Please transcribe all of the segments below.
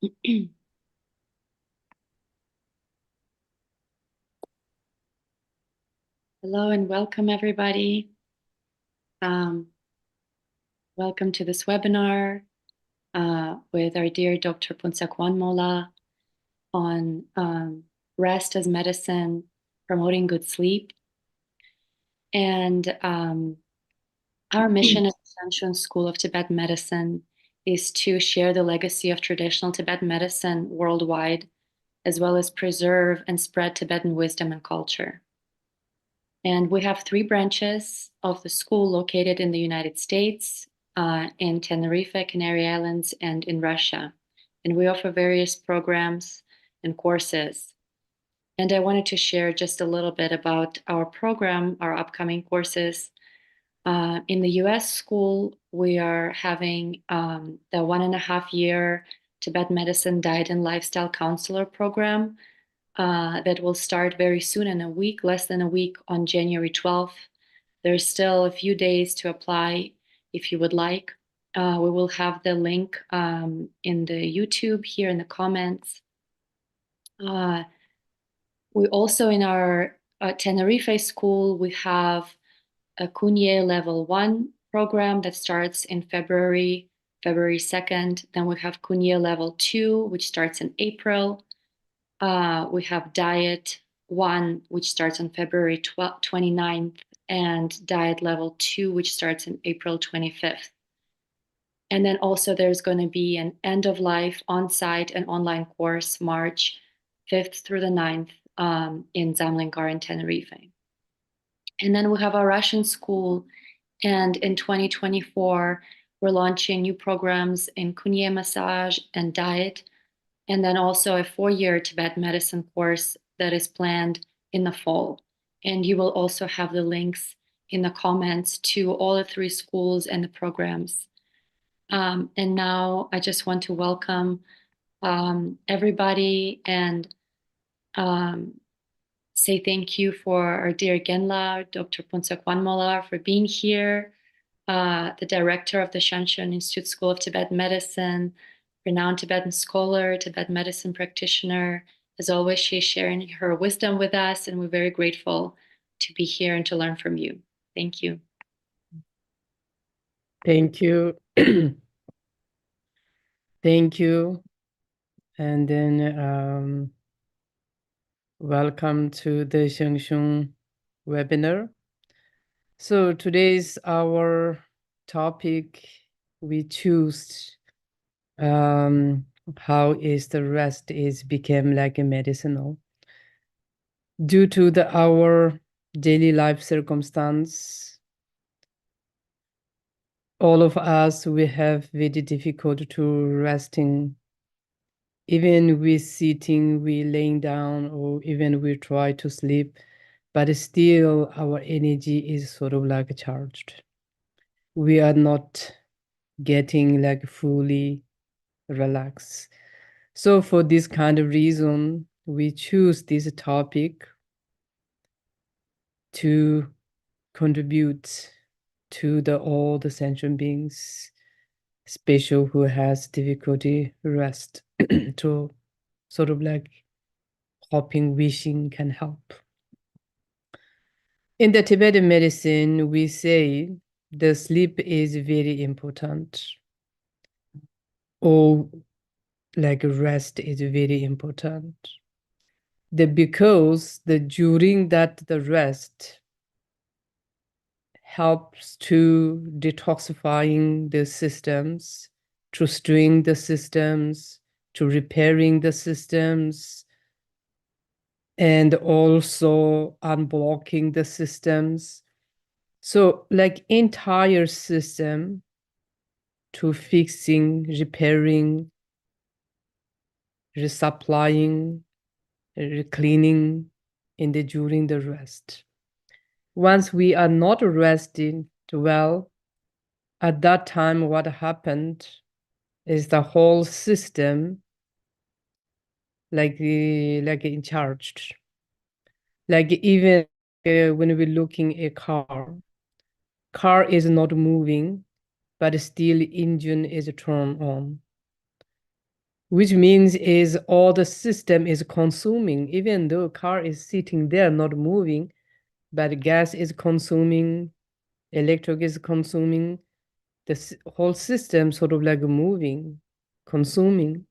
Hello and welcome, everybody. Welcome to this webinar with our dear Dr. Mola on rest as medicine, promoting good sleep. And our mission at the Shanshan School of Tibetan Medicine is to share the legacy of traditional Tibetan medicine worldwide, as well as preserve and spread Tibetan wisdom and culture. And we have 3 branches of the school located in the United States, in Tenerife, Canary Islands, and in Russia. And we offer various programs and courses. And I wanted to share just a little bit about our program, our upcoming courses. In the US school, we are having the 1.5-year Tibetan Medicine Diet and Lifestyle Counselor program that will start very soon in a week, less than a week, on January 12th. There's still a few days to apply if you would like. We will have the link in the YouTube here in the comments. We also, in our Tenerife school, we have a Kunye level 1 program that starts in February 2nd. Then we have Kunye level 2, which starts in April. We have Diet 1, which starts on February 29th, and Diet Level 2, which starts on April 25th. And then also there's going to be an end-of-life on-site and online course March 5th through the 9th in Dzamling in Tenerife. And then we have our Russian school, and in 2024, we're launching new programs in Kunye massage and diet, and then also a 4-year Tibetan medicine course that is planned in the fall. And you will also have the links in the comments to all the 3 schools and the programs. And now I just want to welcome everybody and say thank you for our dear Genla, Dr. Mola, for being here, the director of the Shanshan Institute School of Tibetan Medicine, renowned Tibetan scholar, Tibetan medicine practitioner. As always, she's sharing her wisdom with us, and we're very grateful to be here and to learn from you. Thank you. Thank you. Thank you. And then welcome to the Shanshan webinar. So today's our topic. We choose how is the rest is became like a medicinal due to our daily life circumstance. All of us, we have very difficult to resting. Even we sitting, we laying down, or even we try to sleep, but still our energy is sort of like charged. We are not getting like fully relaxed. So for this kind of reason, we choose this topic to contribute to all the sentient beings, especially who has difficulty rest, to sort of like hoping, wishing can help. In the Tibetan medicine, we say the sleep is very important, or like rest is very important. Because during that the rest helps to detoxifying the systems, to string the systems, to repairing the systems, and also unblocking the systems. So like entire system to fixing, repairing, resupplying, cleaning during the rest. Once we are not resting well, at that time what happened is the whole system like in charge. Like even when we're looking at a car is not moving, but still engine is turned on. which means is all the system is consuming, even though car is sitting there not moving, but gas is consuming, electric is consuming, the whole system sort of like moving, consuming.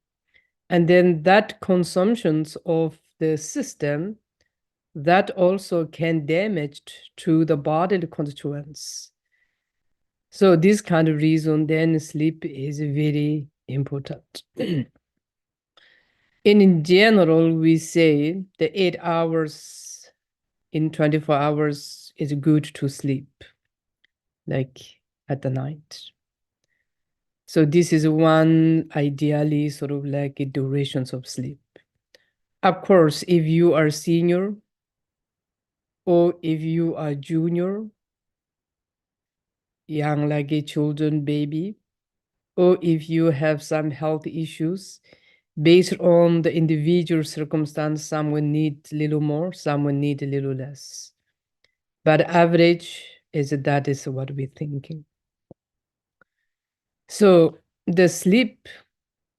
And then that consumptions of the system, that also can damage to the bodily constituents. So this kind of reason, then sleep is very important. In general, we say the 8 hours in 24 hours is good to sleep, like at the night. So this is one ideally sort of like a durations of sleep. Of course, if you are senior or if you are junior, young like a children, baby, or if you have some health issues, based on the individual circumstance, someone needs a little more, someone needs a little less. But average is that is what we're thinking. So the sleep,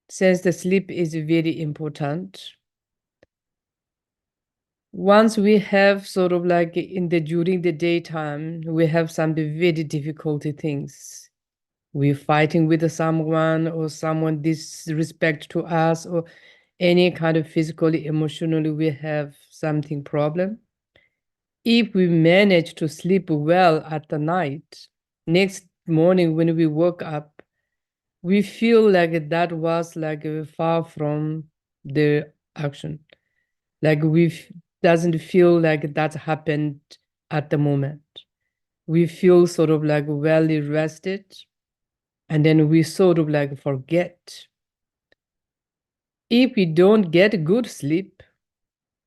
since the sleep is very important, once we have sort of like during the daytime, we have some very difficult things. We're fighting with someone or someone disrespect to us or any kind of physically, emotionally, we have something problem. If we manage to sleep well at the night, next morning when we woke up, we feel like that was like far from the action. Like doesn't feel like that happened at the moment. We feel sort of like well rested, and then we sort of like forget. If we don't get good sleep,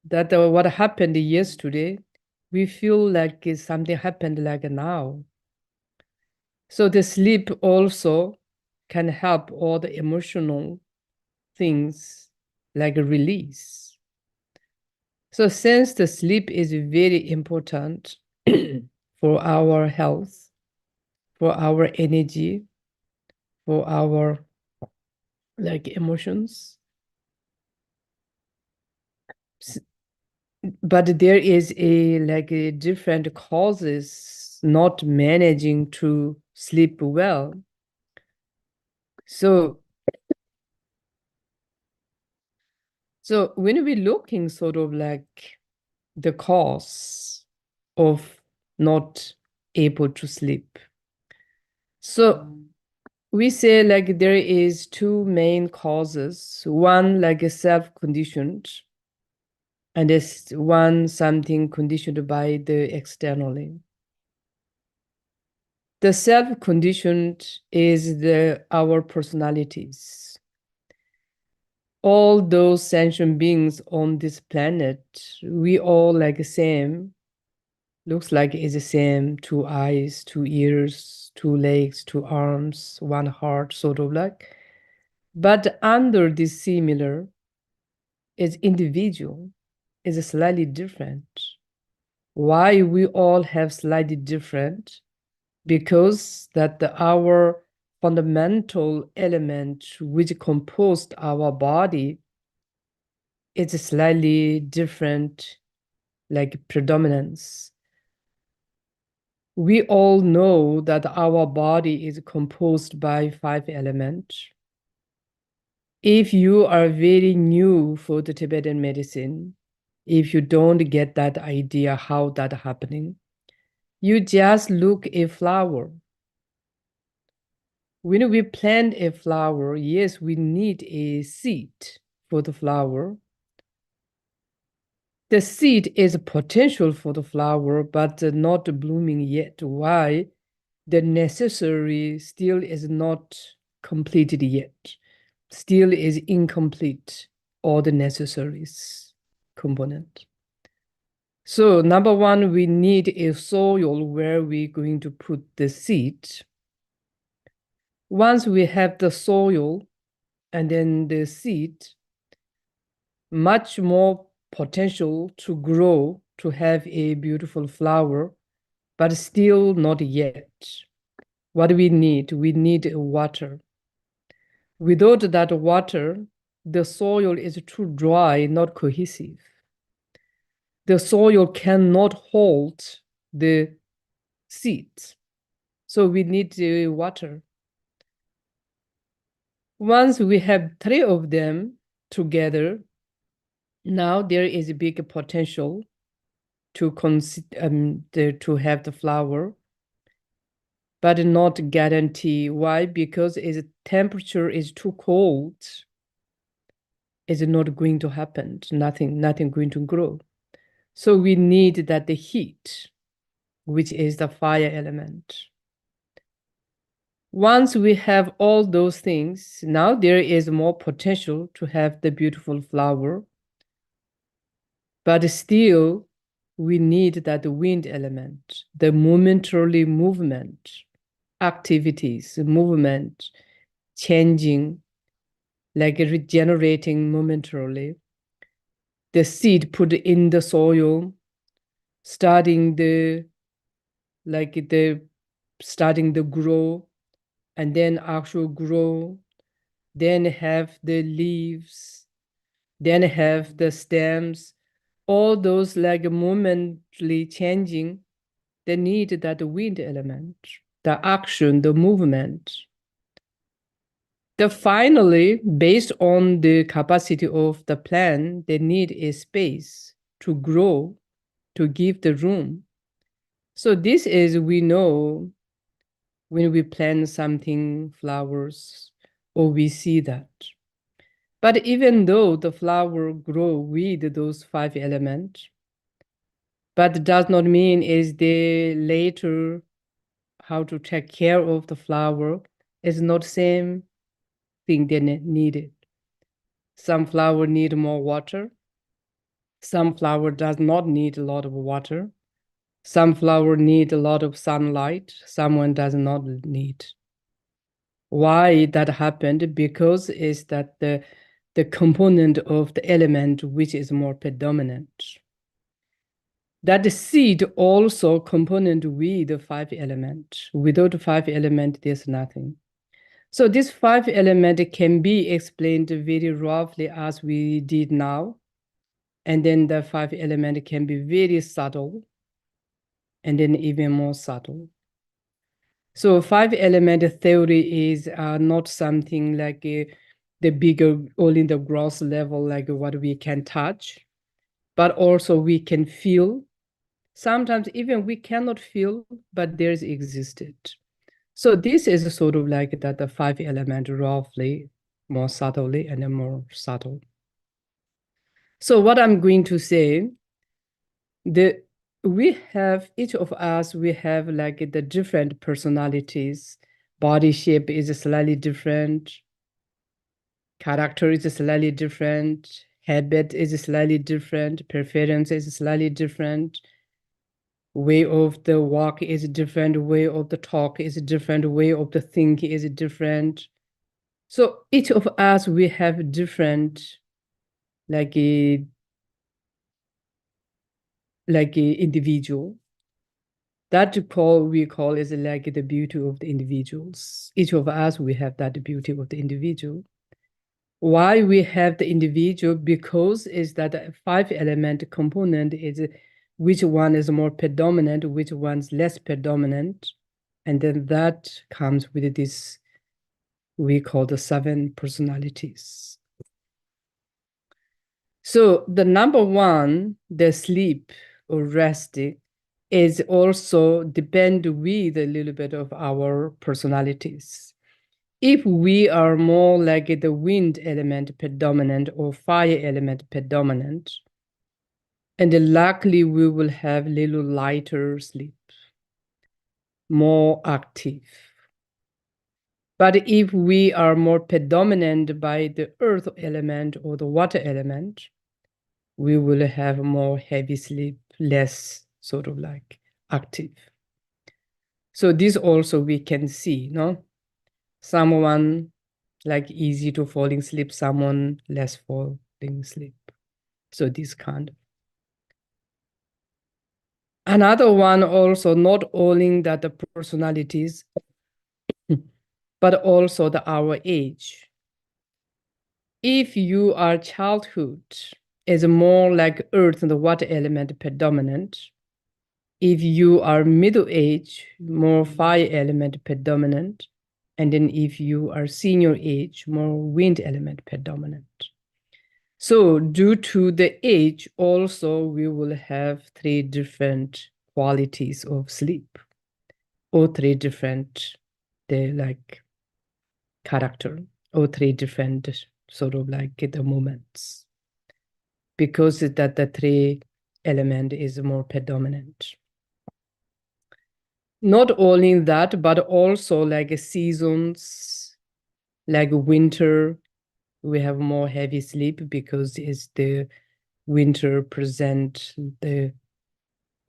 that what happened yesterday, we feel like something happened like now. So the sleep also can help all the emotional things like release. So since the sleep is very important for our health, for our energy, for our like emotions, but there is a different causes not managing to sleep well. So when we're looking sort of like the cause of not able to sleep, so we say like there is two main causes. One like a self-conditioned, and there's one something conditioned by the externally. The self-conditioned is our personalities. All those sentient beings on this planet, we all like the same. Looks like it's the same, two eyes, two ears, two legs, two arms, one heart, sort of like. But under this similar is individual, is slightly different. Why we all have slightly different? Because that our fundamental element which composed our body is slightly different, like predominance. We all know that our body is composed by 5 elements. If you are very new for the Tibetan medicine, if you don't get that idea how that happening, you just look a flower. When we plant a flower, yes, we need a seed for the flower. The seed is potential for the flower, but not blooming yet. Why? The necessary still is not completed yet. Still is incomplete, all the necessaries component. So number one, we need a soil where we're going to put the seed. Once we have the soil and then the seed, much more potential to grow, to have a beautiful flower, but still not yet. What do we need? We need water. Without that water, the soil is too dry, not cohesive. The soil cannot hold the seeds. So we need water. Once we have 3 of them together, now there is a big potential to have the flower, but not guarantee. Why? Because its temperature is too cold, it's not going to happen. Nothing going to grow. So we need that the heat, which is the fire element. Once we have all those things, now there is more potential to have the beautiful flower. But still, we need that wind element, the momentary movement, activities, movement, changing, like regenerating momentarily. The seed put in the soil, starting the grow, and then actual grow, then have the leaves, then have the stems, all those like momently changing, they need that wind element, the action, the movement. Finally, based on the capacity of the plant, they need a space to grow, to give the room. So this is, we know, when we plant something, flowers, or we see that. But even though the flower grow with those 5 elements, but does not mean is they later how to take care of the flower is not same thing they needed. Some flower need more water. Some flower does not need a lot of water. Some flower need a lot of sunlight. Someone does not need. Why that happened? Because is that the component of the element which is more predominant. That the seed also component with the 5 element. Without the 5 element, there's nothing. So this 5 element can be explained very roughly as we did now. And then the 5 element can be very subtle and then even more subtle. So 5 element theory is not something like the bigger, only the gross level, like what we can touch, but also we can feel. Sometimes even we cannot feel, but there's existed. So this is sort of like that the 5 element roughly, more subtly and then more subtle. So what I'm going to say, we have, each of us, we have like the different personalities. Body shape is slightly different. Character is slightly different. Habit is slightly different. Preference is slightly different. Way of the walk is different. Way of the talk is different. Way of the think is different. So each of us, we have different like a individual. That we call is like the beauty of the individuals. Each of us, we have that beauty of the individual. Why we have the individual? Because is that a 5 element component is which one is more predominant, which one's less predominant. And then that comes with this, we call the 7 personalities. So the number 1, the sleep or resting, is also depend with a little bit of our personalities. If we are more like the wind element predominant or fire element predominant, and luckily we will have little lighter sleep, more active. But if we are more predominant by the earth element or the water element, we will have more heavy sleep, less sort of like active. So this also we can see, no? Someone like easy to falling asleep, someone less falling asleep. So this kind of. Another one also not only that the personalities, but also our age. if you are childhood is more like earth and the water element predominant, if you are middle age, more fire element predominant, and then if you are senior age, more wind element predominant. So due to the age, also we will have 3 different qualities of sleep, or 3 different character, or 3 different sort of like the moments, because that the 3 element is more predominant. Not only that, but also like seasons, like winter, we have more heavy sleep because it's the winter present the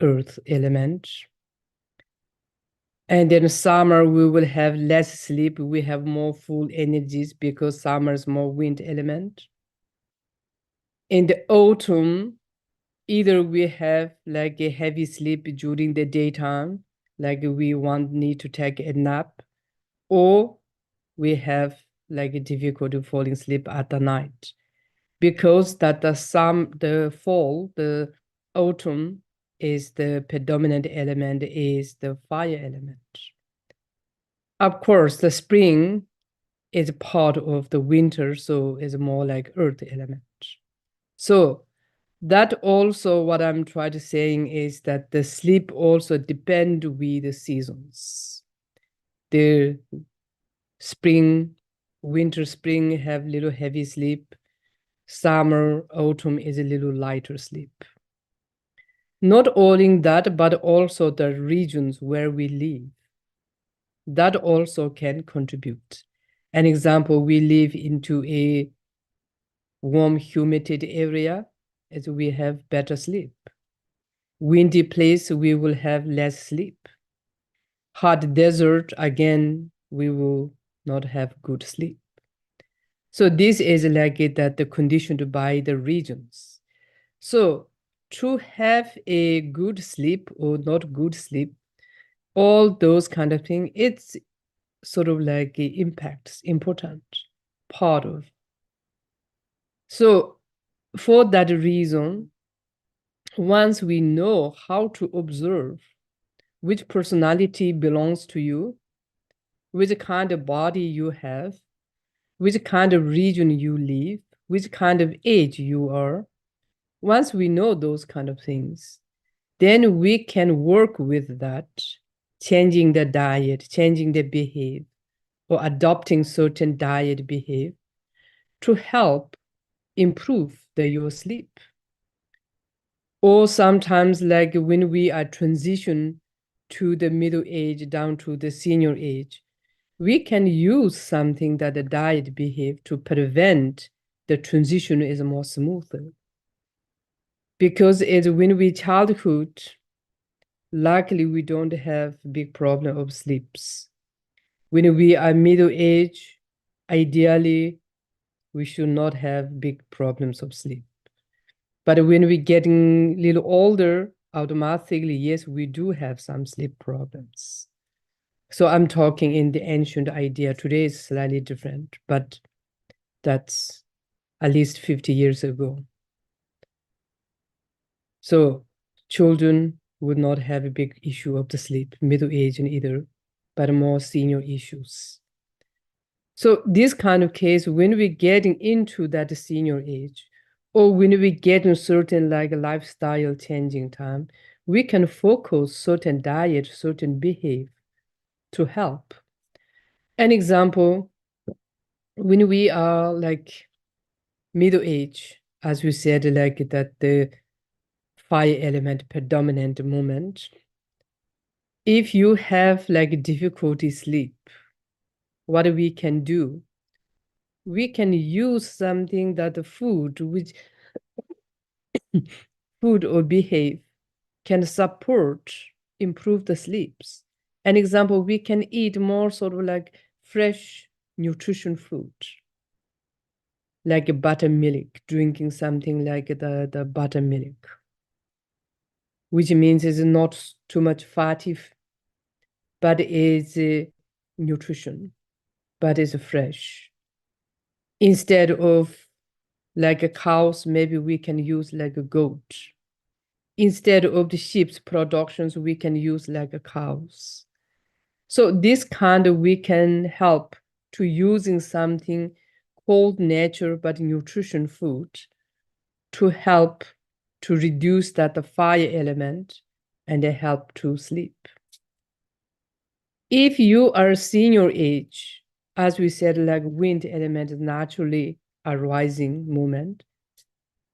earth element. And then summer, we will have less sleep. We have more full energies because summer is more wind element. In the autumn, either we have like a heavy sleep during the daytime, like we need to take a nap, or we have like a difficulty falling asleep at the night, because that the fall, the autumn is the predominant element is the fire element. Of course, the spring is part of the winter, so it's more like earth element. So that also what I'm trying to saying is that the sleep also depend with the seasons. The spring, winter, spring have little heavy sleep. Summer, autumn is a little lighter sleep. Not only that, but also the regions where we live. That also can contribute. An example, we live into a warm, humid area, as we have better sleep. Windy place, we will have less sleep. Hot desert, again, we will not have good sleep. So this is like it that the conditioned by the regions. So to have a good sleep or not good sleep, all those kind of things, it's sort of like impacts, important part of. So for that reason, once we know how to observe which personality belongs to you, which kind of body you have, which kind of region you live, which kind of age you are, once we know those kind of things, then we can work with that, changing the diet, changing the behavior, or adopting certain diet behavior to help improve your sleep. Or sometimes like when we are transition to the middle age down to the senior age, we can use something that the diet behave to prevent the transition is more smoother. Because it's when we childhood, luckily we don't have big problem of sleeps. When we are middle age, ideally we should not have big problems of sleep. But when we're getting a little older, automatically, yes, we do have some sleep problems. So I'm talking in the ancient idea. Today is slightly different, but that's at least 50 years ago. So children would not have a big issue of the sleep, middle age and either, but more senior issues. So this kind of case, when we're getting into that senior age, or when we get in certain like lifestyle changing time, we can focus certain diet, certain behavior to help. An example, when we are like middle age, as we said, like that the fire element predominant moment, if you have like difficulty sleep, what we can do, we can use something that the food which food or behave can support improve the sleeps. An example, we can eat more sort of like fresh nutrition food, like a buttermilk, drinking something like the buttermilk, which means it's not too much fatty, but it's nutrition, but it's fresh. Instead of like a cows, maybe we can use like a goat. Instead of the sheep's productions, we can use like a cows. So this kind of we can help to using something called nature but nutrition food to help to reduce that the fire element and they help to sleep. If you are senior age, as we said, like wind element is naturally a rising moment,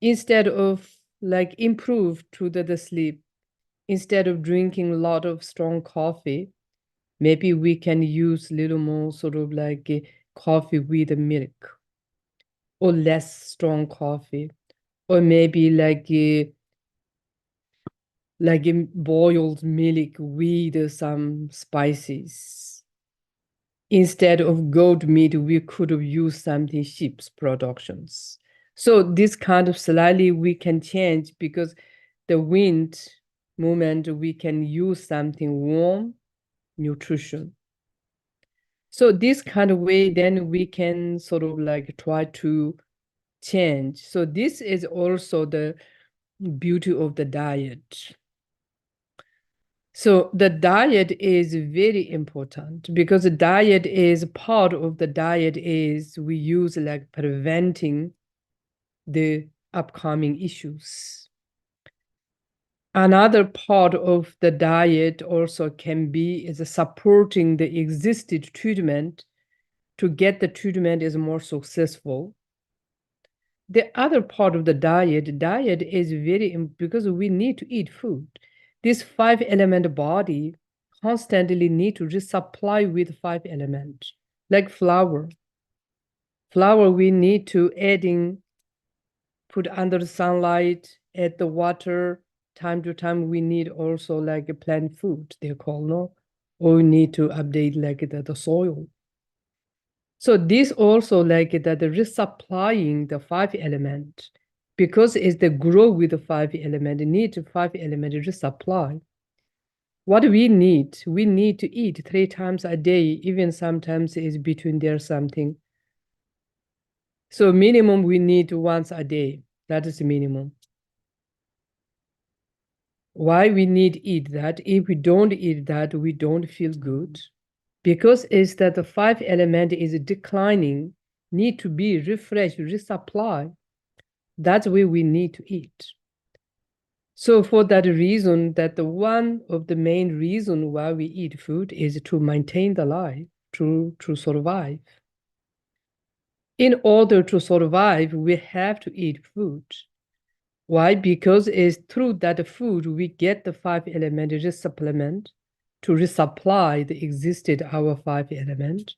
instead of like improve to the sleep, instead of drinking a lot of strong coffee, maybe we can use a little more sort of like a coffee with milk or less strong coffee, or maybe like a boiled milk with some spices. Instead of goat meat, we could have used something sheep's productions. So this kind of slightly we can change because the wind movement, we can use something warm, nutrition. So this kind of way, then we can sort of like try to change. So this is also the beauty of the diet. So the diet is very important because the diet is part of the diet is we use like preventing the upcoming issues. Another part of the diet also can be is supporting the existing treatment to get the treatment is more successful. The other part of the diet is very because we need to eat food. This 5-element body constantly need to resupply with 5 elements, like flour. Flour we need to adding, put under the sunlight, add the water. Time to time we need also like a plant food, they call, no? Or we need to update like the soil. So this also like that the resupplying the 5-element, because it's the grow with the 5-element, need 5-element resupply. What we need to eat 3 times a day, even sometimes is between there something. So minimum we need once a day. That is the minimum. Why we need eat that? If we don't eat that, we don't feel good. Because it's that the 5-element is declining, need to be refreshed, resupply. That's why we need to eat. So for that reason, that the one of the main reason why we eat food is to maintain the life, to survive. In order to survive, we have to eat food. Why? Because it's through that food we get the 5-element supplement to resupply the existed our 5-element.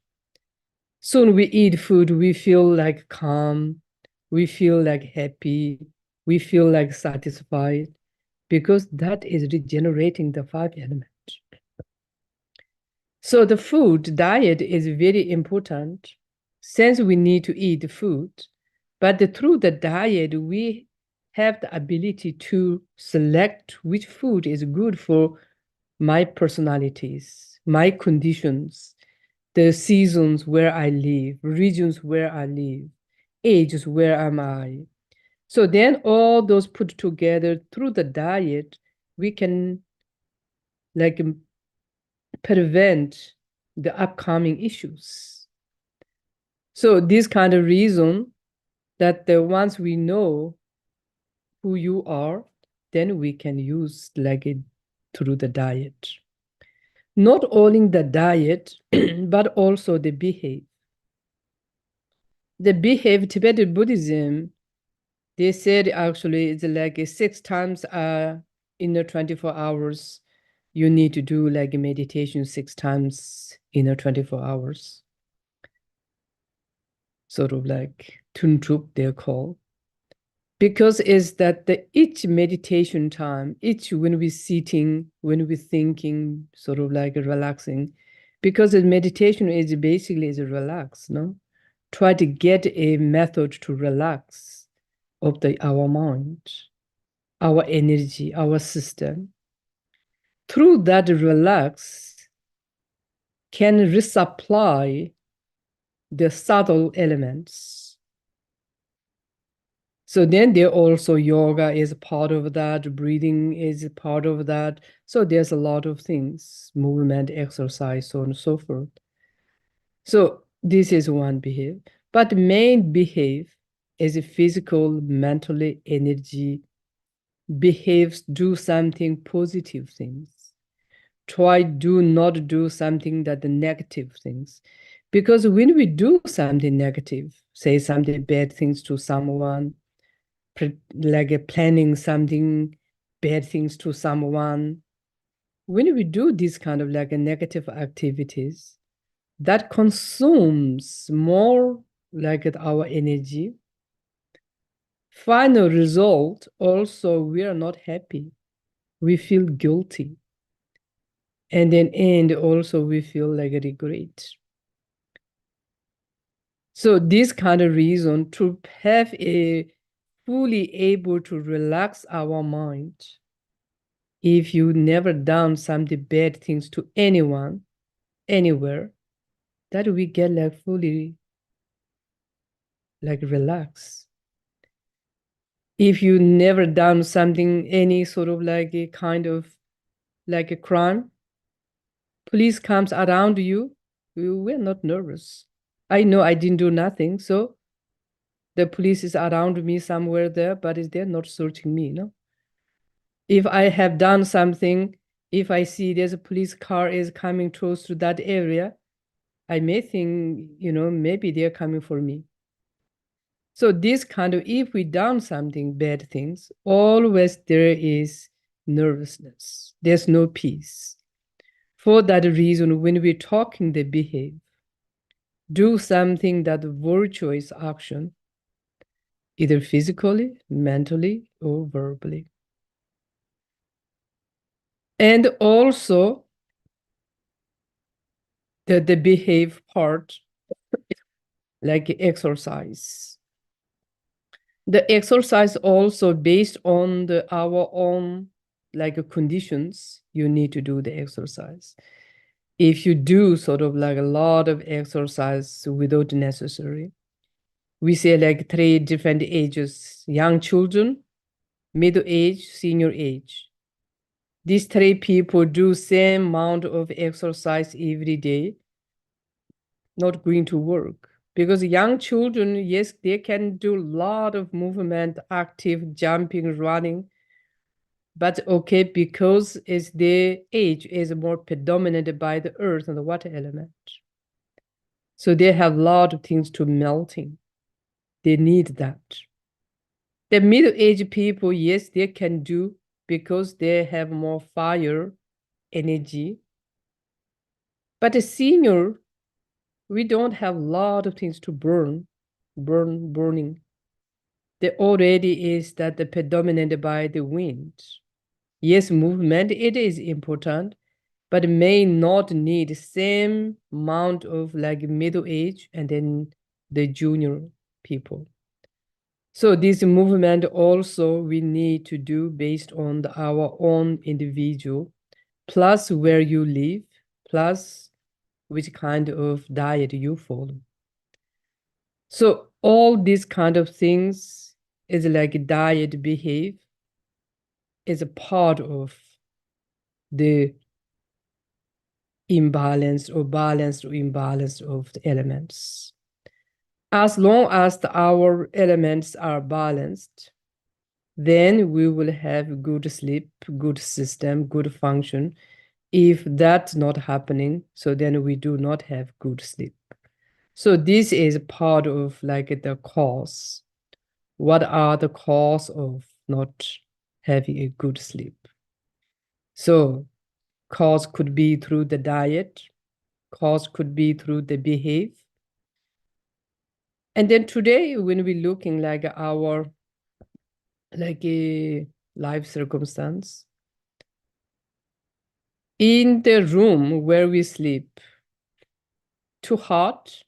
Soon we eat food, we feel like calm, we feel like happy, we feel like satisfied, because that is regenerating the 5-element. So the food diet is very important since we need to eat food, but through the diet, we have the ability to select which food is good for my personalities, my conditions, the seasons where I live, regions where I live, ages where am I. So then all those put together through the diet, we can like prevent the upcoming issues. So this kind of reason that once we know who you are, then we can use like it through the diet. Not only the diet, but also the behave. The behave Tibetan Buddhism, they said actually it's like 6 times in the 24 hours. You need to do like a meditation 6 times in the 24 hours. Sort of like Tuntup, they're called. Because is that each meditation time, each when we're sitting, when we're thinking, sort of like relaxing, because the meditation is basically is a relax, no? Try to get a method to relax of our mind, our energy, our system. Through that relax can resupply the subtle elements. So then there also yoga is part of that, breathing is part of that. So there's a lot of things, movement, exercise, so on and so forth. So this is one behave. But the main behave is physical, mentally, energy, behaves, do something positive things. Do not do something that the negative things. Because when we do something negative, say something bad things to someone, like planning something bad things to someone, when we do this kind of like a negative activities, that consumes more like our energy. Final result, also, we are not happy. We feel guilty. And then end also we feel like a regret. So this kind of reason to have a fully able to relax our mind. If you never done some bad things to anyone, anywhere, that we get like fully like relax. If you never done something, any sort of like a kind of like a crime, police comes around you, we're not nervous. I know I didn't do nothing, so the police is around me somewhere there, but they're not searching me, no? If I have done something, if I see there's a police car is coming close to that area, I may think, maybe they're coming for me. So this kind of, if we done something bad things, always there is nervousness. There's no peace. For that reason, when we're talking the behave, do something that virtuous action, either physically, mentally, or verbally. And also the behave part, like exercise. The exercise also based on our own like conditions, you need to do the exercise. If you do sort of like a lot of exercise without necessary, we say like 3 different ages, young children, middle age, senior age. These 3 people do same amount of exercise every day, not going to work. Because young children, yes, they can do a lot of movement, active, jumping, running. But okay, because it's their age is more predominated by the earth and the water element. So they have a lot of things to melting. They need that. The middle-aged people, yes, they can do because they have more fire, energy. But the senior, we don't have a lot of things to burning. There already is that the predominated by the wind. Yes, movement, it is important, but may not need same amount of like middle age and then the junior people. So this movement also we need to do based on our own individual, plus where you live, plus which kind of diet you follow. So all these kind of things is like diet behave is a part of the imbalance or balanced or imbalanced of the elements. As long as our elements are balanced, then we will have good sleep, good system, good function. If that's not happening, so then we do not have good sleep. So this is part of like the cause. What are the cause of not having a good sleep? So cause could be through the diet, cause could be through the behave. And then today, when we're looking like our like a life circumstance, in the room where we sleep, too hot,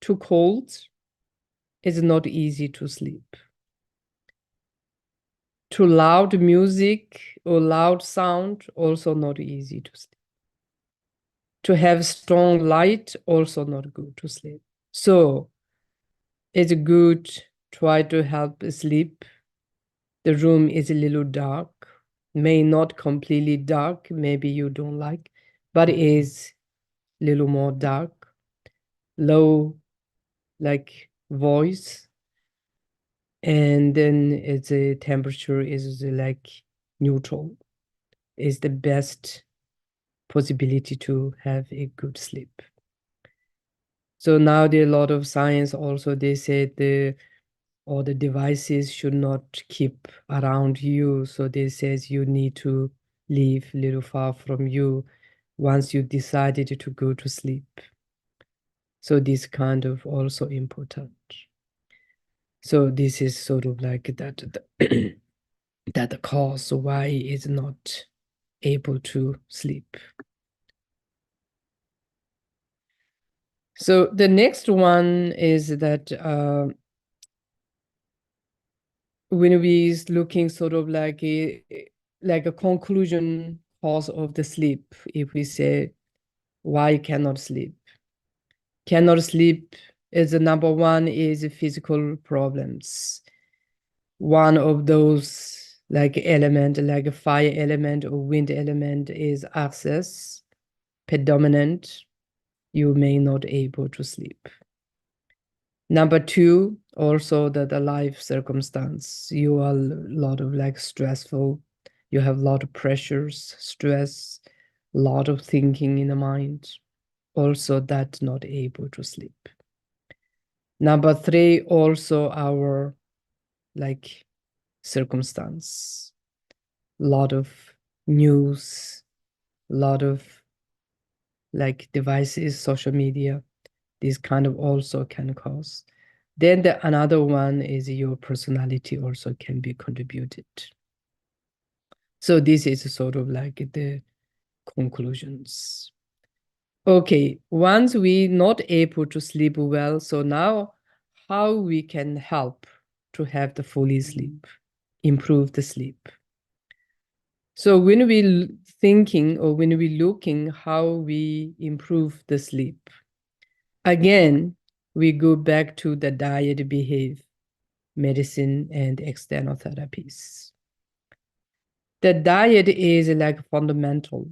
too cold, it's not easy to sleep. Too loud music or loud sound, also not easy to sleep. To have strong light, also not good to sleep. So it's good try to help sleep. The room is a little dark, may not completely dark, maybe you don't like, but it is a little more dark, low like voice, and then its a temperature is like neutral, is the best possibility to have a good sleep. So now there are a lot of science also, they said all the devices should not keep around you. So they says you need to leave a little far from you once you decided to go to sleep. So this kind of also important. So this is sort of like that that the cause why is not able to sleep. So the next one is that when we is looking sort of like a conclusion cause of the sleep, if we say why cannot sleep. Cannot sleep is the number one is physical problems. One of those like element, like a fire element or wind element is access, predominant, you may not able to sleep. Number two, also the life circumstance. You are a lot of like stressful, you have a lot of pressures, stress, a lot of thinking in the mind. Also that not able to sleep. Number three, also our like circumstance. A lot of news, a lot of like devices, social media, this kind of also can cause. Then another one is your personality also can be contributed. So this is sort of like the conclusions. Okay, once we not able to sleep well, so now how we can help to have the fully sleep, improve the sleep. So when we thinking or when we looking how we improve the sleep, again, we go back to the diet behave, medicine and external therapies. The diet is like fundamental.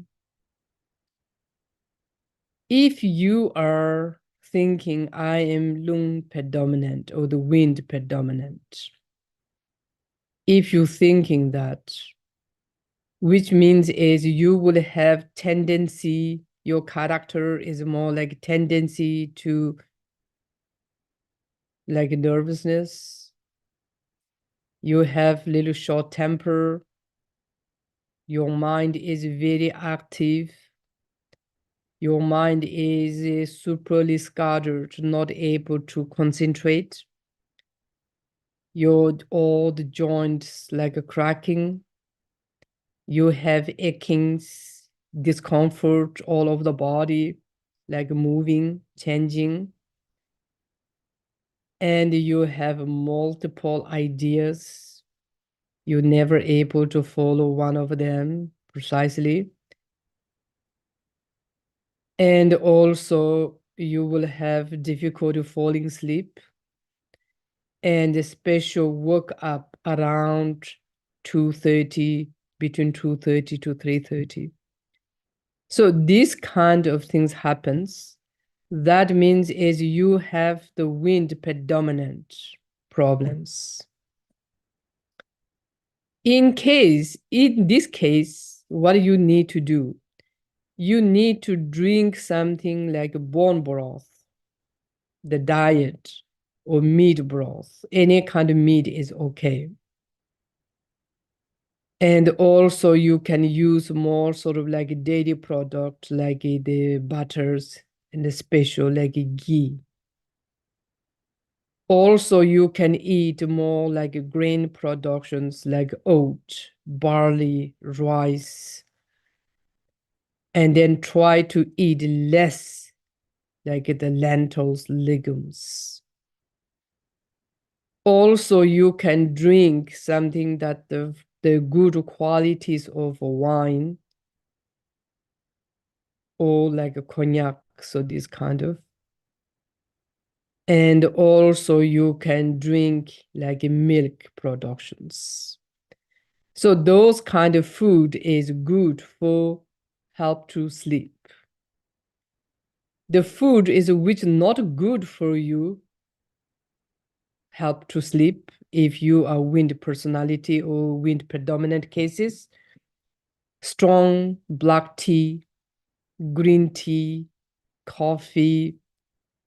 If you are thinking I am lung predominant or the wind predominant, if you're thinking that, which means is you will have tendency, your character is more like tendency to like nervousness, you have little short temper, your mind is very active, your mind is superly scattered, not able to concentrate, your all the joints like a cracking, you have achings, discomfort all over the body, like moving, changing, and you have multiple ideas. You're never able to follow one of them precisely. And also you will have difficulty falling asleep and a special work up around 2:30, between 2:30 to 3:30. So this kind of things happens. That means is you have the wind predominant problems. In this case, what you need to do, you need to drink something like bone broth, the diet, or meat broth. Any kind of meat is okay. And also you can use more sort of like a dairy product, like the butters and the special like ghee. Also you can eat more like grain productions like oat, barley, rice, and then try to eat less like the lentils, legumes. Also you can drink something that the good qualities of wine or like a cognac, so this kind of. And also you can drink like milk productions. So those kind of food is good for help to sleep. The food is which not good for you help to sleep if you are wind personality or wind predominant cases. Strong black tea, green tea, coffee,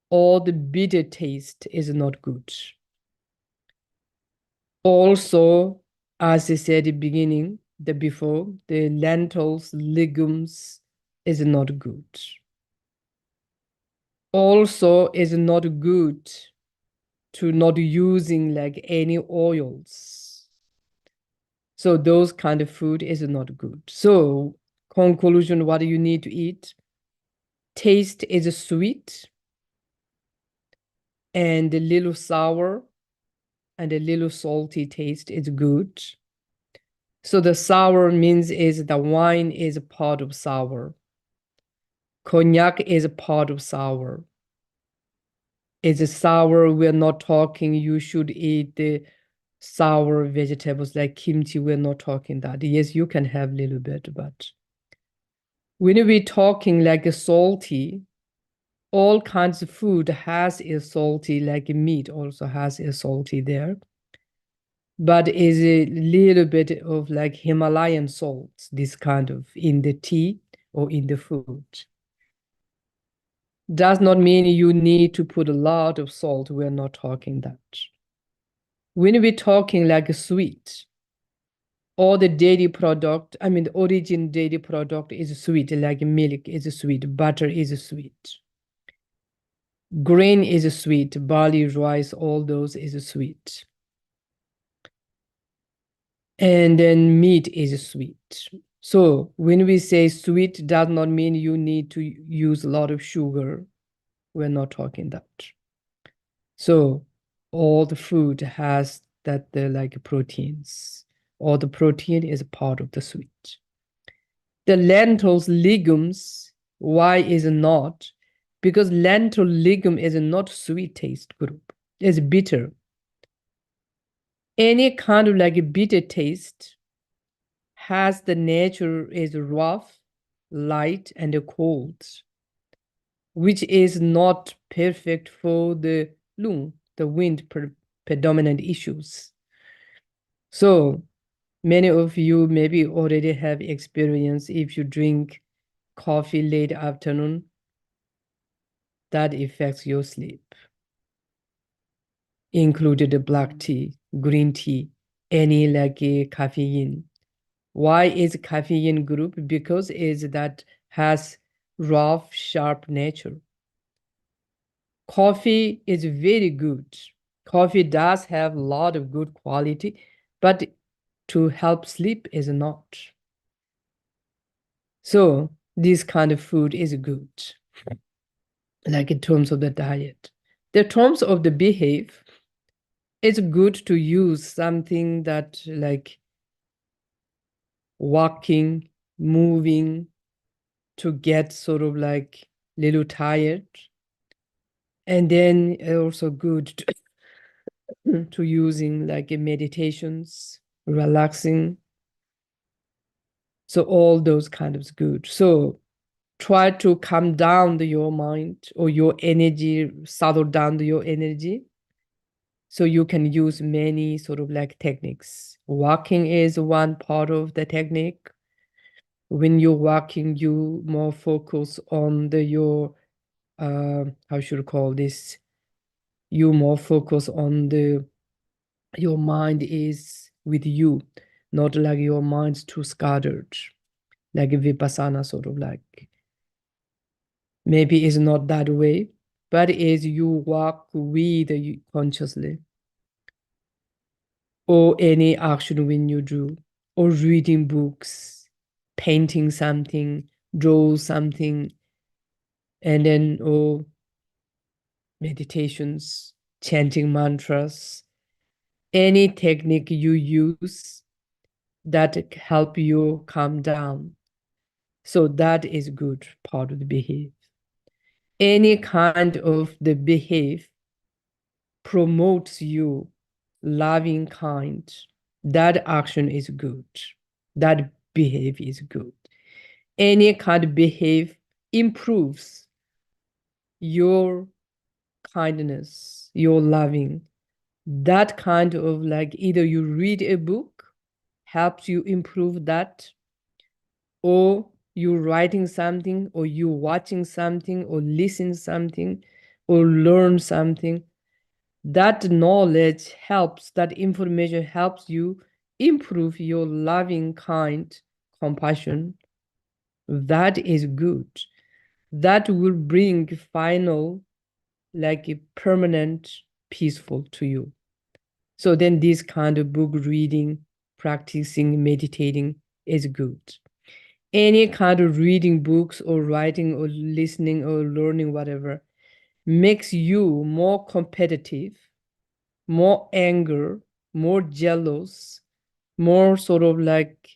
all the bitter taste is not good. Also, as I said at the beginning, before, the lentils, legumes is not good. Also, is not good to not using like any oils. So those kind of food is not good. So conclusion, what do you need to eat? Taste is sweet and a little sour and a little salty taste is good. So the sour means is the wine is a part of sour. Cognac is a part of sour. Is a sour, we're not talking you should eat the sour vegetables like kimchi, we're not talking that. Yes, you can have a little bit, but when we're talking like a salty, all kinds of food has a salty, like meat also has a salty there. But is a little bit of like Himalayan salts, this kind of in the tea or in the food. Does not mean you need to put a lot of salt. We're not talking that. When we're talking like a sweet, all the dairy product, I mean, the origin dairy product is sweet, like milk is sweet, butter is sweet. Grain is sweet, barley, rice, all those is sweet. And then meat is sweet. So when we say sweet, does not mean you need to use a lot of sugar. We're not talking that. So all the food has that the like proteins. All the protein is part of the sweet. The lentils, legumes, why is it not? Because lentil legume is not sweet taste group. It's bitter. Any kind of like a bitter taste has the nature is rough, light, and cold, which is not perfect for the lung, the wind predominant issues. So many of you maybe already have experience if you drink coffee late afternoon, that affects your sleep, included the black tea, green tea, any like a caffeine. Why is caffeine group? Because is that has rough, sharp nature. Coffee is very good. Coffee does have a lot of good quality, but to help sleep is not. So this kind of food is good, like in terms of the diet. The terms of the behave, it's good to use something that like walking, moving, to get sort of like little tired. And then also good to using like meditations, relaxing. So all those kind of good. So try to calm down your mind or your energy, settle down your energy. So you can use many sort of like techniques. Walking is one part of the technique. When you're walking, you more focus on your how should I call this? You more focus on your mind is with you, not like your mind's too scattered, like vipassana sort of like. Maybe it's not that way, but is you walk with you consciously, or any action when you do, or reading books, painting something, draw something, and then or meditations, chanting mantras, any technique you use that help you calm down. So that is good part of the behave. Any kind of the behave promotes you loving kind, that action is good. That behavior is good. Any kind of behavior improves your kindness, your loving. That kind of like either you read a book, helps you improve that, or you writing something, or you watching something, or listen something, or learn something. That knowledge helps, that information helps you improve your loving kind compassion. That is good. That will bring final, like a permanent peaceful to you. So then this kind of book reading, practicing, meditating is good. Any kind of reading books or writing or listening or learning, whatever, makes you more competitive, more anger, more jealous, more sort of like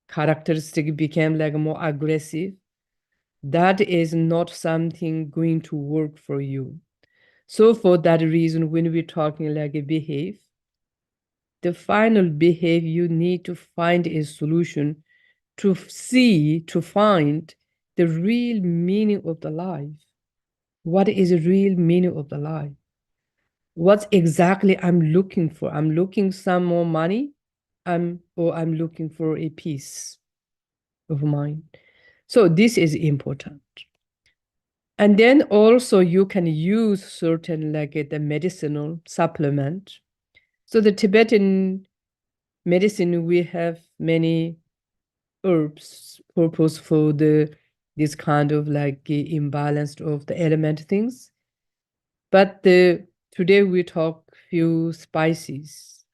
characteristic became like more aggressive. That is not something going to work for you. So for that reason, when we're talking like a behave, the final behave, you need to find a solution to see, to find the real meaning of the life. What is the real meaning of the life? What exactly I'm looking for? I'm looking some more money, or I'm looking for a peace of mind. So this is important. And then also you can use certain like the medicinal supplement. So the Tibetan medicine, we have many herbs purpose for this kind of like imbalance of the element things. But today we talk few spices.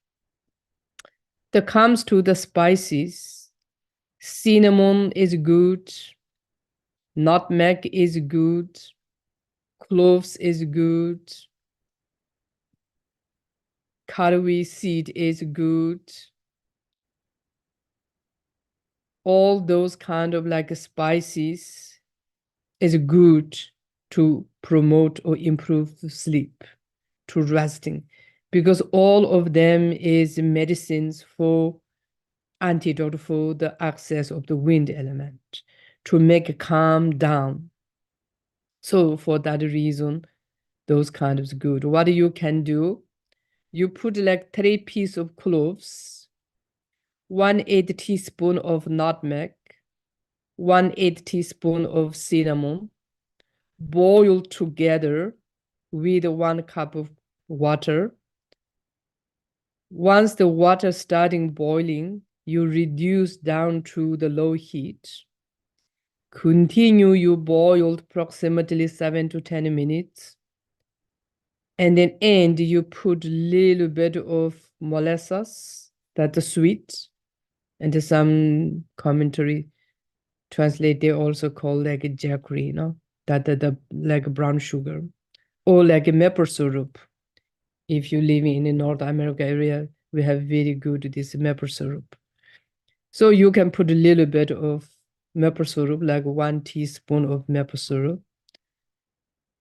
That comes to the spices, cinnamon is good, nutmeg is good, cloves is good, caraway seed is good. All those kind of like spices is good to promote or improve sleep, to resting, because all of them is medicines for antidote for the access of the wind element, to make it calm down. So for that reason, those kind of good. What you can do, you put like 3 pieces of cloves, 1/8 teaspoon of nutmeg, 1/8 teaspoon of cinnamon, boil together with 1 cup of water. Once the water starting boiling, you reduce down to the low heat. Continue you boiled approximately 7 to 10 minutes. And then end, you put a little bit of molasses, that's sweet. And some commentary translate, they also call like a jaggery, you know, that the like brown sugar, or like a maple syrup. If you live in the North America area, we have very good this maple syrup. So you can put a little bit of maple syrup, like 1 teaspoon of maple syrup.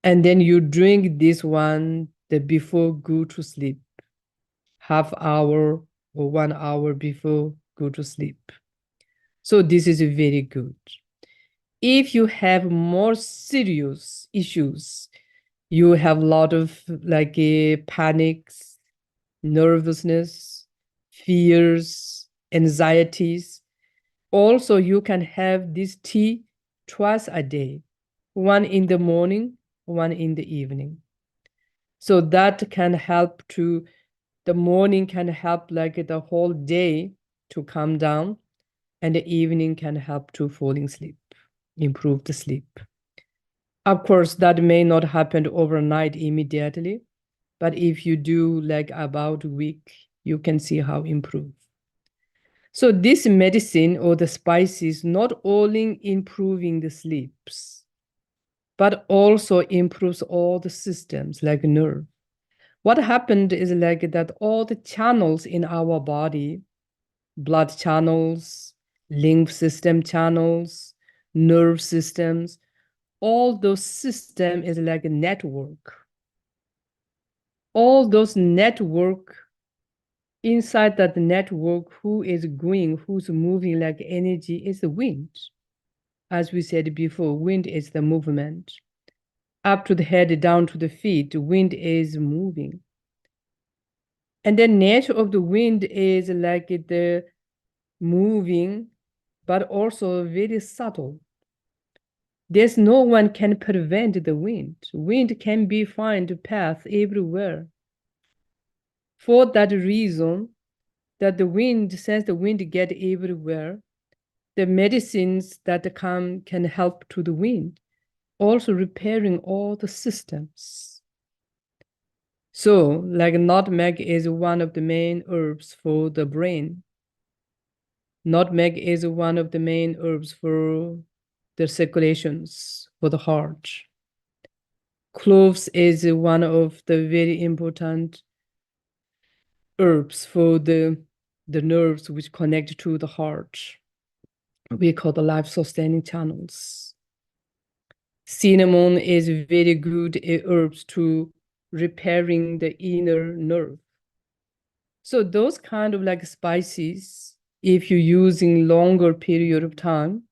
And then you drink this one before go to sleep, half hour or 1 hour before go to sleep. So this is very good. If you have more serious issues, you have a lot of like panics, nervousness, fears, anxieties. Also, you can have this tea twice a day, 1 in the morning, 1 in the evening. So that can help the morning can help like the whole day to calm down, and the evening can help to falling asleep, improve the sleep. Of course, that may not happen overnight immediately, but if you do like about a week, you can see how improve. So this medicine or the spices not only improving the sleeps, but also improves all the systems like nerve. What happened is like that all the channels in our body, blood channels, lymph system channels, nerve systems, all those systems is like a network. all those network, inside that network, who is going, who's moving like energy is the wind. As we said before, wind is the movement. Up to the head, down to the feet, the wind is moving. And the nature of the wind is like the moving, but also very subtle. There's no one can prevent the wind. Wind can be find path everywhere. For that reason, that the wind, since the wind get everywhere, the medicines that come can help to the wind, also repairing all the systems. So, like nutmeg is one of the main herbs for the brain. Nutmeg is one of the main herbs for the circulations for the heart. Cloves is one of the very important herbs for the nerves which connect to the heart. We call the life-sustaining channels. Cinnamon is very good herbs to repairing the inner nerve. So those kind of like spices, if you're using longer period of time,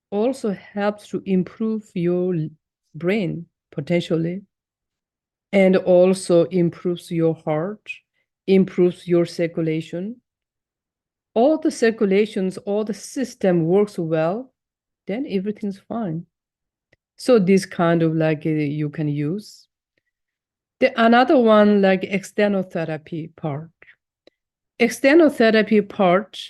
also helps to improve your brain potentially, and also improves your heart, improves your circulation. All the circulations, all the system works well, then everything's fine. So this kind of like you can use. The another one like external therapy part. External therapy part,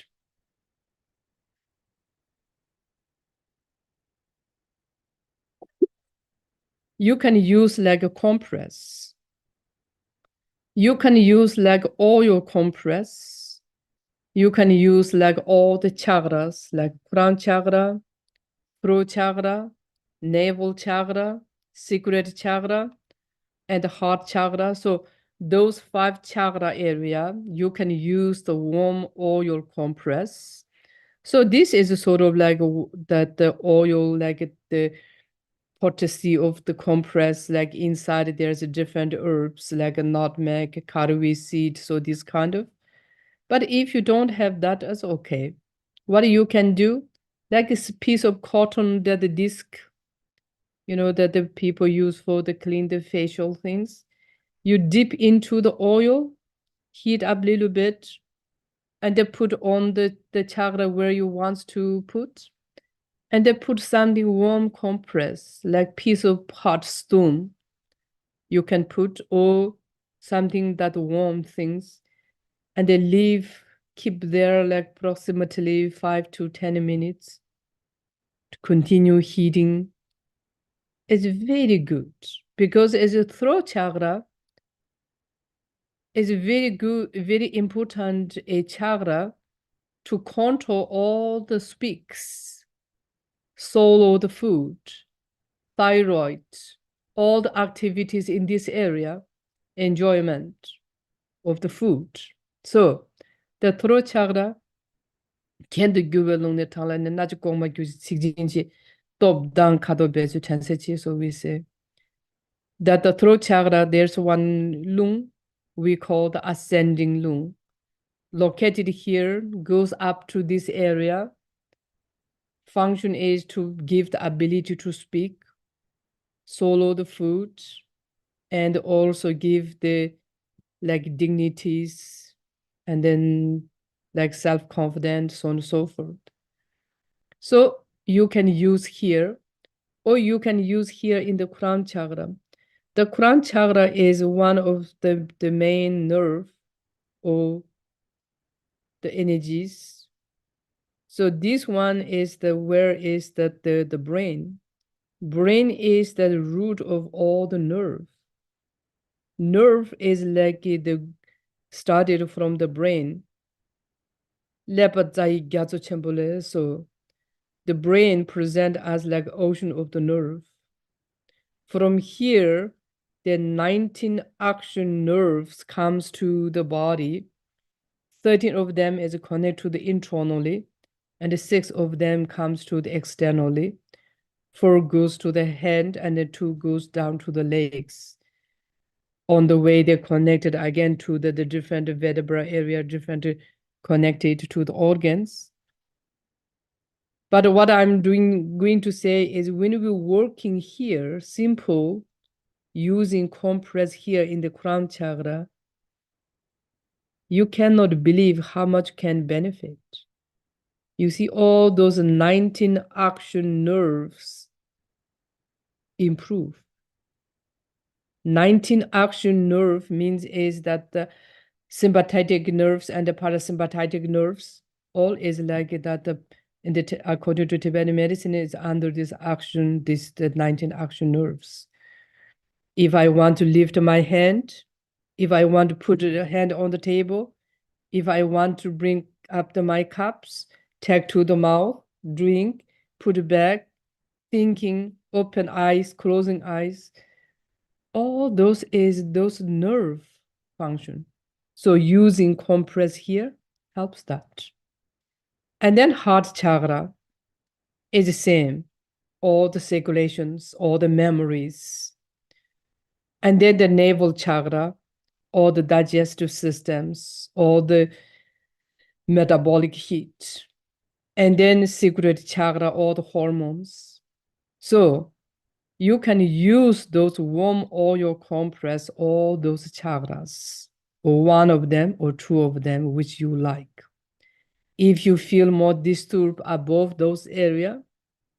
you can use like a compress. You can use like oil compress. You can use like all the chakras, like crown chakra, throat chakra, navel chakra, secret chakra, and heart chakra. So those 5 chakra area, you can use the warm oil compress. So this is sort of like that the oil, like the potency of the compress, like inside there's a different herbs like a nutmeg, caraway seed, so this kind of. But if you don't have that, that's okay. What you can do, like a piece of cotton that the disc, that the people use for the clean the facial things. You dip into the oil, heat up a little bit, and then put on the chakra where you want to put. And then put something warm compress, like piece of hot stone you can put, or something that warm things, and then keep there like approximately 5 to 10 minutes to continue heating. It's very good because as a throat chakra is very good, very important a chakra to control all the speaks, swallow the food, thyroid, all the activities in this area, enjoyment of the food. So the throat chakra can the along the tongue and not go my top down kadobezu chansechi. So we say that the throat chakra, there's one lung we call the ascending lung, located here, goes up to this area. Function is to give the ability to speak, swallow the food, and also give the like dignities, and then like self-confidence, so on and so forth. So you can use here, or you can use here in the crown chakra. The crown chakra is one of the main nerve or the energies. So this one is where is the brain. Brain is the root of all the nerve. Nerve is like the started from the brain. So the brain present as like ocean of the nerve. From here, the 19 action nerves comes to the body. 13 of them is connected to the internally, and 6 of them comes to the externally. 4 goes to the hand, and then 2 goes down to the legs. on the way they're connected again to the different vertebra area, different connected to the organs. But what I'm going to say is when we're working here, simple, using compress here in the crown chakra, you cannot believe how much can benefit. You see all those 19 action nerves improve. 19 action nerve means is that the sympathetic nerves and the parasympathetic nerves all is like that according to Tibetan medicine is under this action, the 19 action nerves. If I want to lift my hand, if I want to put a hand on the table, if I want to bring up my cups, take to the mouth, drink, put it back, thinking, open eyes, closing eyes, all those nerve function. So using compress here helps that. And then heart chakra is the same, all the circulations, all the memories. And then the navel chakra, all the digestive systems, all the metabolic heat. And then secret chakra, all the hormones. So you can use those warm oil compress, all those chakras, or one of them or two of them, which you like. If you feel more disturbed above those areas,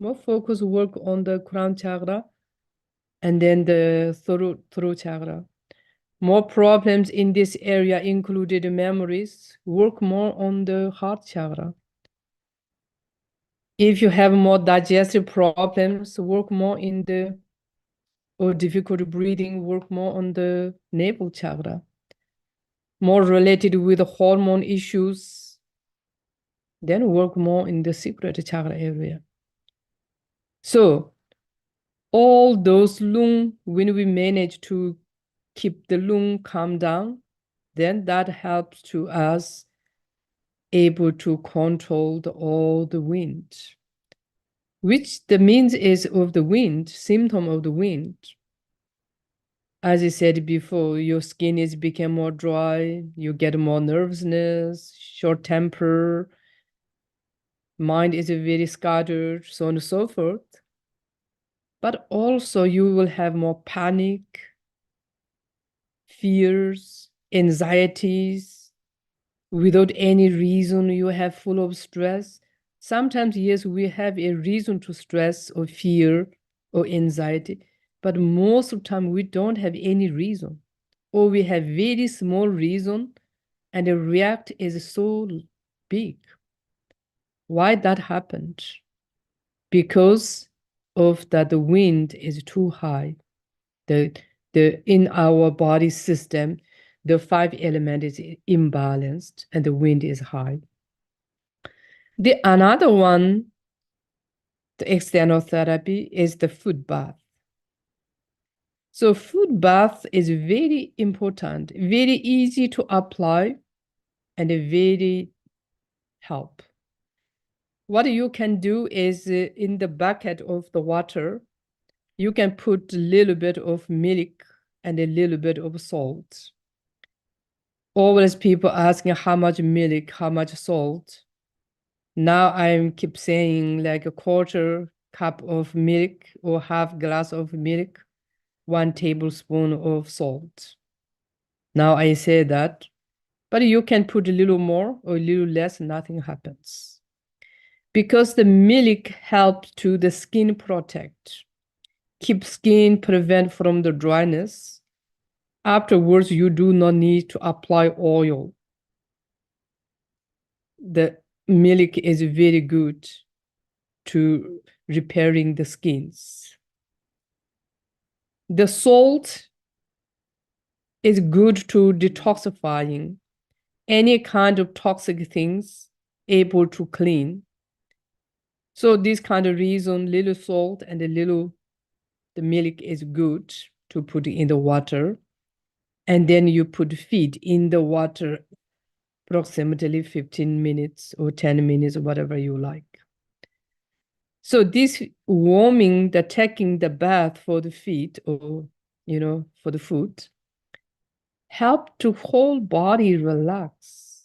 more focus work on the crown chakra and then the throat chakra. More problems in this area included memories, work more on the heart chakra. If you have more digestive problems, work more in the, or difficult breathing, work more on the navel chakra. More related with hormone issues, then work more in the secret chakra area. So all those lung, when we manage to keep the lung calm down, then that helps to us able to control all the wind, which the means is of the wind, symptom of the wind. As I said before, your skin is become more dry, you get more nervousness, short temper, mind is very scattered, so on and so forth. But also you will have more panic, fears, anxieties, without any reason you have full of stress. Sometimes, yes, we have a reason to stress or fear or anxiety, but most of the time we don't have any reason, or we have very small reason and the react is so big. Why that happened? Because of that the wind is too high. The in our body system, the 5 element is imbalanced and the wind is high. The another one, the external therapy, is the foot bath. So foot bath is very important, very easy to apply, and very help. What you can do is in the bucket of the water, you can put a little bit of milk and a little bit of salt. Always people asking how much milk, how much salt. Now I keep saying like a quarter cup of milk or half glass of milk, 1 tablespoon of salt. Now I say that, but you can put a little more or a little less, nothing happens. Because the milk helps to the skin protect, keep skin prevent from the dryness. Afterwards, you do not need to apply oil. The milk is very good to repairing the skins. The salt is good to detoxifying any kind of toxic things, able to clean. So this kind of reason, little salt and the milk is good to put in the water. And then you put feet in the water approximately 15 minutes or 10 minutes, or whatever you like. So this warming, taking the bath for the feet or, for the foot, help to whole body relax.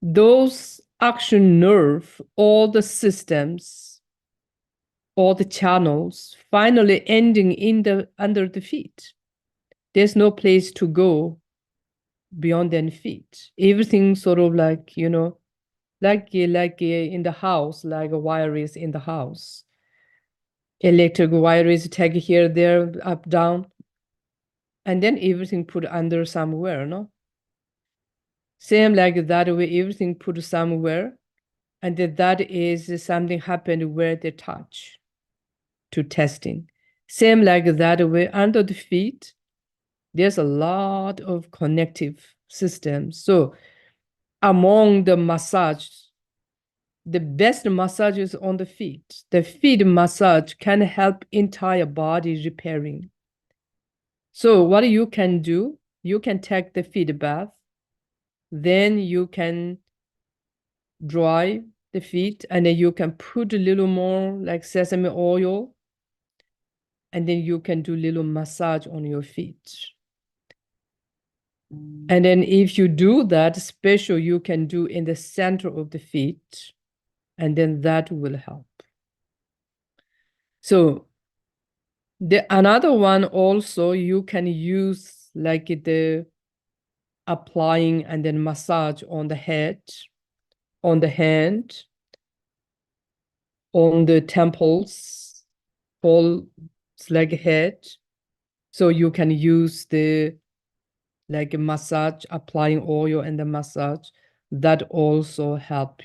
Those action nerve, all the systems, all the channels, finally ending in the under the feet. There's no place to go beyond their feet. Everything sort of like, like in the house, like a wire is in the house. Electric wire is tag here, there, up, down, and then everything put under somewhere, no? Same like that way, everything put somewhere, and that is something happened where they touch to testing. Same like that way, under the feet, there's a lot of connective systems. So among the massage, the best massage is on the feet. The feet massage can help entire body repairing. So what you can do, you can take the feet bath, then you can dry the feet, and then you can put a little more like sesame oil, and then you can do little massage on your feet. And then if you do that, special you can do in the center of the feet, and then that will help. So another one also you can use like the applying and then massage on the head, on the hand, on the temples, whole like head. So you can use the like a massage, applying oil and the massage, that also help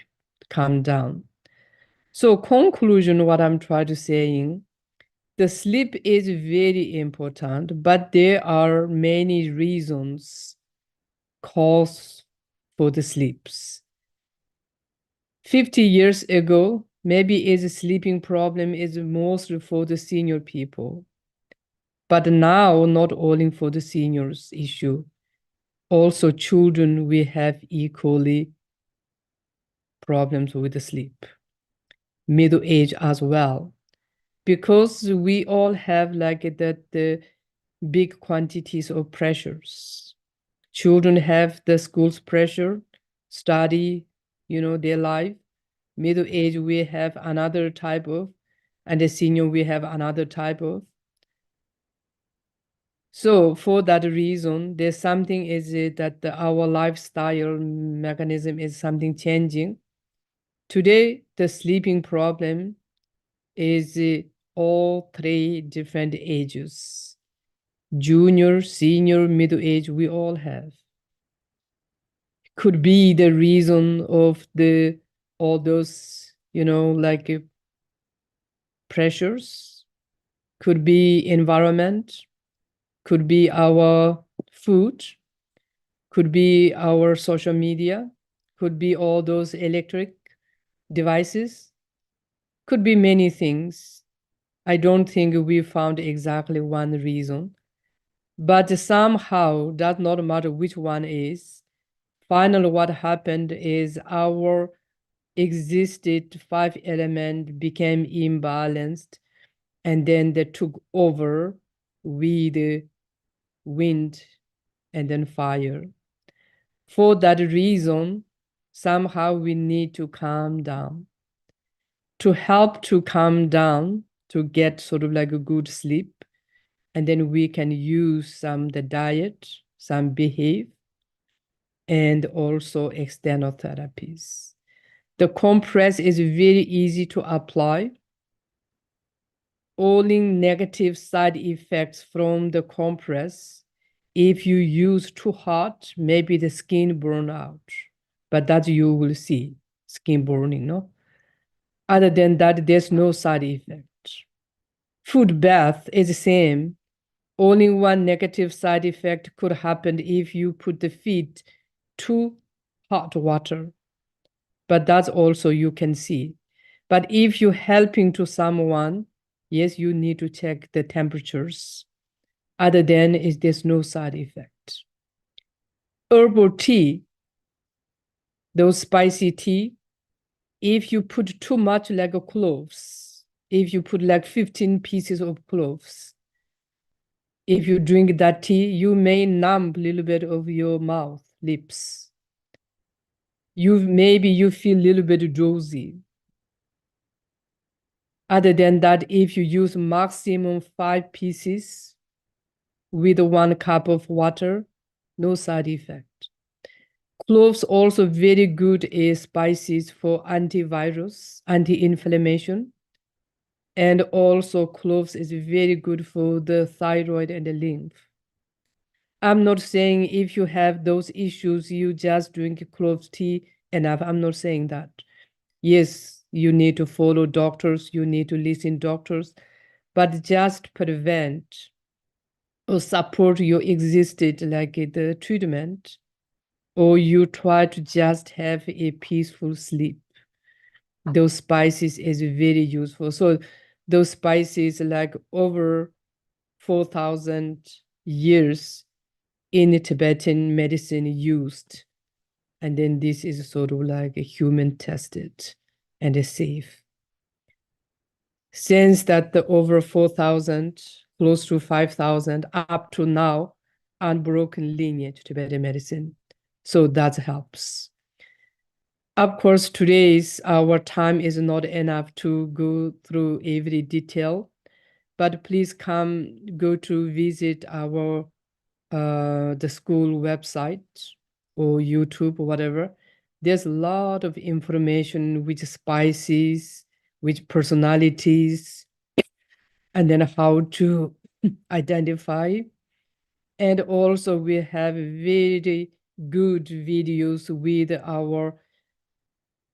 calm down. So conclusion, what I'm trying to saying, the sleep is very important, but there are many reasons, cause for the sleeps. 50 years ago, maybe is a sleeping problem is mostly for the senior people. But now, not only for the seniors issue, also children will have equally problems with the sleep. Middle age as well. Because we all have like the big quantities of pressures. Children have the school's pressure, study, their life. Middle age, we have another type of, and the senior, we have another type of. So for that reason, there's something is it that our lifestyle mechanism is something changing. Today, the sleeping problem is all three different ages. Junior, senior, middle age, we all have. Could be the reason of all those, like pressures. Could be environment, could be our food, could be our social media, could be all those electric devices, could be many things. I don't think we found exactly one reason, but somehow does not matter which one is. Finally, what happened is our existed 5 element became imbalanced, and then they took over with wind and then fire. For that reason, somehow we need to calm down. To help to calm down, to get sort of like a good sleep, and then we can use the diet, some behave, and also external therapies. The compress is very easy to apply. Only negative side effects from the compress, if you use too hot, maybe the skin burn out. But that you will see, skin burning, no? Other than that, there's no side effect. Food bath is the same. Only one negative side effect could happen if you put the feet too hot water. But that's also you can see. But if you're helping to someone, yes, you need to check the temperatures. Other than there's no side effect. Herbal tea, those spicy tea, if you put too much like cloves, if you put like 15 pieces of cloves, If you drink that tea, you may numb a little bit of your mouth, lips. Maybe you feel a little bit drowsy. Other than that, if you use maximum 5 pieces with 1 cup of water, no side effect. Cloves also very good as spices for antivirus, anti-inflammation. And also cloves is very good for the thyroid and the lymph. I'm not saying if you have those issues, you just drink clove tea enough. I'm not saying that. Yes, you need to follow doctors, you need to listen doctors, but just prevent or support your existed like the treatment, or you try to just have a peaceful sleep. Those spices is very useful. So those spices like over 4,000 years in Tibetan medicine used. And then this is sort of like a human tested and a safe. Since that the over 4,000, close to 5,000, up to now, unbroken lineage Tibetan medicine. So that helps. Of course, today's our time is not enough to go through every detail, but please go to visit our the school website or YouTube or whatever. There's a lot of information which spices, which personalities, and then how to identify. And also we have very good videos with our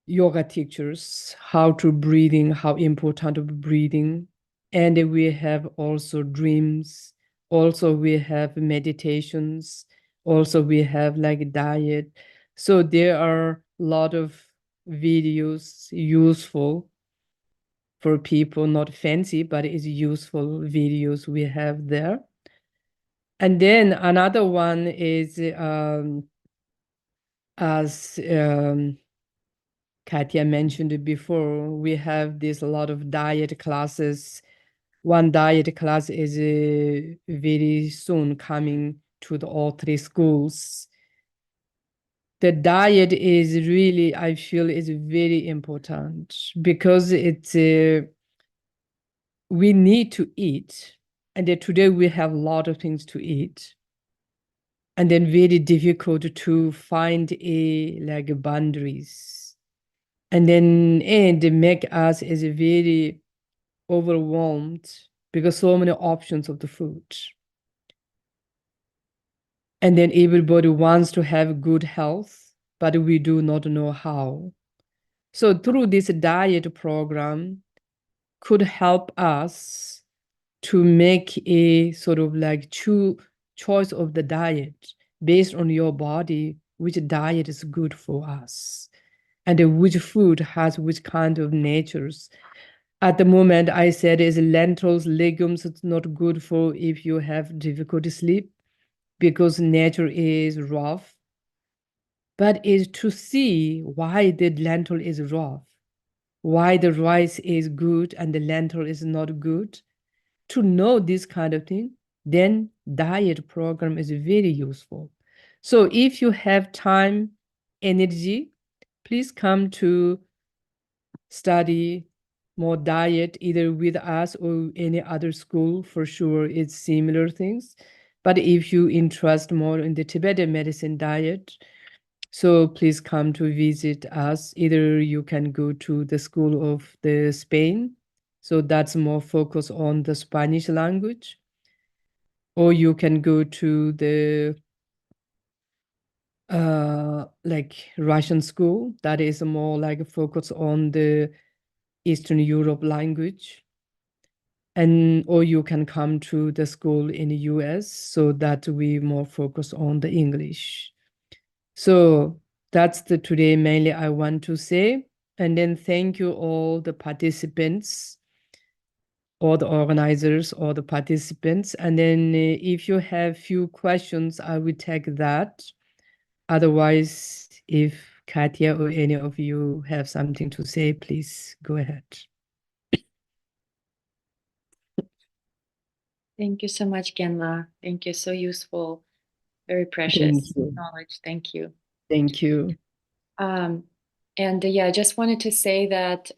yoga teachers, how to breathing, how important of breathing. And we have also dreams. Also we have meditations. Also we have like diet. So there are a lot of videos useful for people, not fancy, but it's useful videos we have there. And then another one is as Katya mentioned it before, we have this a lot of diet classes. One diet class is very soon coming to all 3 schools. The diet is really, I feel, is very important because it's we need to eat, and today we have a lot of things to eat, and then very difficult to find like boundaries, and then make us is very overwhelmed because so many options of the food. And then everybody wants to have good health, but we do not know how. So through this diet program could help us to make a sort of like choice of the diet based on your body, which diet is good for us, and which food has which kind of natures. At the moment, I said is lentils, legumes, it's not good for if you have difficult sleep because nature is rough. But is to see why the lentil is rough, why the rice is good and the lentil is not good. To know this kind of thing, then diet program is very useful. So if you have time, energy, please come to study more diet either with us or any other school. For sure it's similar things, but if you interest more in the Tibetan medicine diet, so please come to visit us. Either you can go to the school of the Spain, so that's more focused on the Spanish language, or you can go to the like Russian school that is more like focused on the Eastern Europe language. And or you can come to the school in the US so that we more focus on the English. So that's the today mainly I want to say. And then thank you all the participants, all the organizers, all the participants. And then if you have few questions, I will take that. Otherwise, if Katya or any of you have something to say, please go ahead. Thank you so much, Genla. Thank you. So useful, very Thank precious you. knowledge. Thank you. Thank you. Um, and yeah, I just wanted to say that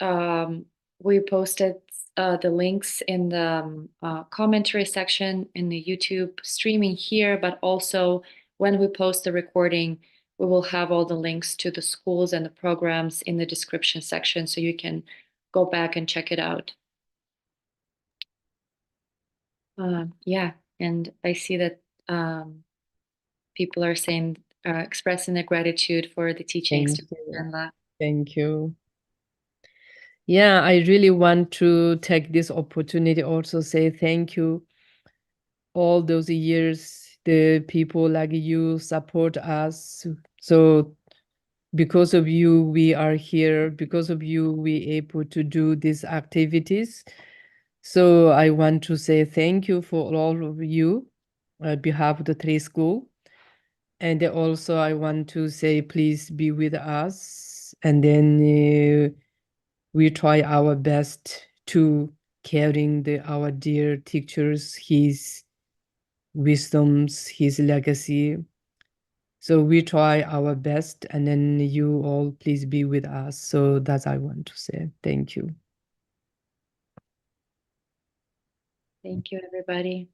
we posted the links in the commentary section in the YouTube streaming here, but also when we post the recording, we will have all the links to the schools and the programs in the description section, so you can go back and check it out. Yeah, and I see that people are saying, expressing their gratitude for the teachings Thank to you. Genla. Thank you. Yeah, I really want to take this opportunity also say thank you. All those years, the people like you support us. So because of you, we are here. Because of you, we able to do these activities. So I want to say thank you for all of you on behalf of the three school. And also I want to say please be with us. And then we try our best to carrying our dear teachers, his wisdoms, his legacy. So we try our best, and then you all please be with us. So that's I want to say. Thank you. Thank you, everybody.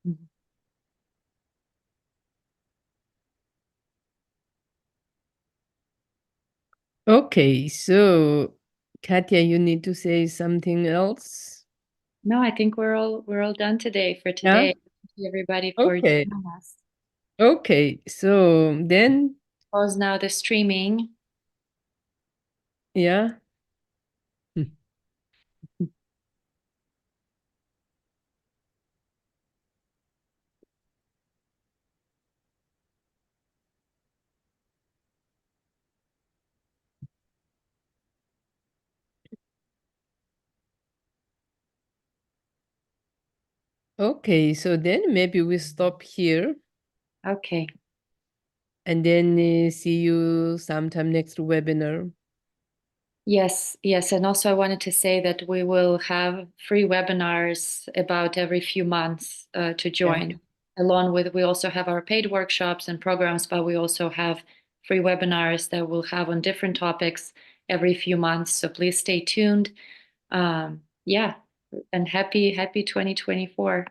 Mhm. Okay, so Katya, you need to say something else? No, I think we're all done today for Yeah? today. Thank you, everybody, for Okay. joining us. Okay, so then, Pause now the streaming. yeah. Okay, so then maybe we stop here Okay. and then see you sometime next webinar. Yes, yes. And also I wanted to say that we will have free webinars about every few months to Yeah. join. Along with, we also have our paid workshops and programs, but we also have free webinars that we'll have on different topics every few months. So please stay tuned. Yeah, and happy 2024.